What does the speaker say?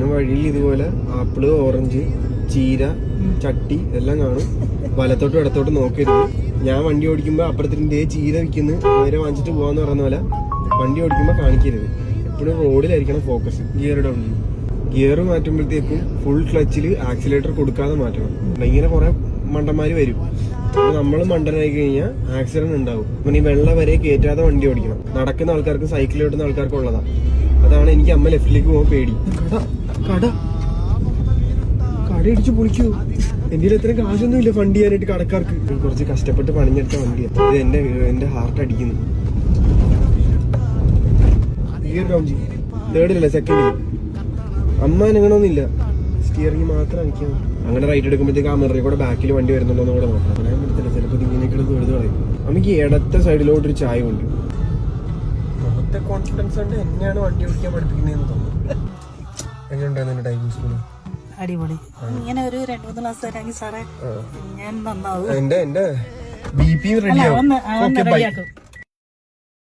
പിന്നെ വഴിയിൽ ഇതുപോലെ ആപ്പിള്, ഓറഞ്ച്, ചീര, ചട്ടി എല്ലാം കാണും. വലത്തോട്ടും ഇടത്തോട്ടും നോക്കരുത്. ഞാൻ വണ്ടി ഓടിക്കുമ്പോ അപ്പുറത്തിന്റെ ചീര വിൽക്കുന്നു നേരെ വാങ്ങിച്ചിട്ട് പോവാന്ന് പറഞ്ഞ പോലെ വണ്ടി ഓടിക്കുമ്പോ കാണിക്കരുത്. എപ്പോഴും റോഡിലായിരിക്കണം ഫോക്കസ്. ഗിയർ ഡൗൺ ചെയ്യും. ഗിയർ മാറ്റുമ്പോഴത്തേക്കും ഫുൾ ക്ലച്ചിൽ ആക്സിലേറ്റർ കൊടുക്കാതെ മാറ്റണം. ഇങ്ങനെ കുറെ മണ്ടന്മാര് വരും. നമ്മൾ മണ്ടനായി കഴിഞ്ഞാൽ ആക്സിഡന്റ് ഉണ്ടാവും. പിന്നെ ഈ വെള്ളം വരെ കയറ്റാതെ വണ്ടി ഓടിക്കണം. നടക്കുന്ന ആൾക്കാർക്ക് സൈക്കിൾ ഓടുന്ന ആൾക്കാർക്ക് ഉള്ളതാ. അതാണ് എനിക്ക് അമ്മ ലെഫ്റ്റിലേക്ക് പോകാൻ പേടി. കട ഇടിച്ചു പൊളിക്കൂ. എന്റെ എത്ര കാശൊന്നും ഇല്ല ഫണ്ട് ചെയ്യാനായിട്ട് കടക്കാർക്ക്. കുറച്ച് കഷ്ടപ്പെട്ട് പണിഞ്ഞെടുത്ത വണ്ടിയാണ്. ഇത് എന്റെ ഹാർട്ട് അടിക്കുന്നു. ഗിയർ ഡൗൺ ചെയ്യും. തേർഡിലല്ല സെക്കൻഡിൽ. അമ്മ അനങ്ങണമെന്നില്ല, സ്റ്റിയറിംഗ് മാത്രം അനക്കിയാൽ. അങ്ങനെ റൈറ്റ് എടുക്കുമ്പോഴത്തേക്ക് ആ മിററിൽ കൂടെ ബാക്കിൽ വണ്ടി വരുന്നുണ്ടോന്ന് കൂടെ നോക്കാം. പറയാൻ പറ്റത്തില്ല, ചിലപ്പോൾ ഇങ്ങനെയൊക്കെ തൊഴുതു കളയും. അമ്മക്ക് ഇടത്തെ സൈഡിലോട്ടൊരു ചായ ഉണ്ട്. മുഖത്തെ കോൺഫിഡൻസ് കൊണ്ട് എന്നെയാണ് വണ്ടി ഓടിക്കാൻ പഠിപ്പിക്കുന്നതെന്ന് തോന്നുന്നു. എങ്ങനെയുണ്ടായിരുന്നു എന്റെ ഡ്രൈവിംഗ് സ്കൂള്? അടിപൊളി. ഇങ്ങനെ ഒരു 2-3 ക്ലാസ് തരാമെങ്കിൽ സാറേ ഞാൻ നന്നാവും. എന്റെ ബി പി റെഡിയാവും.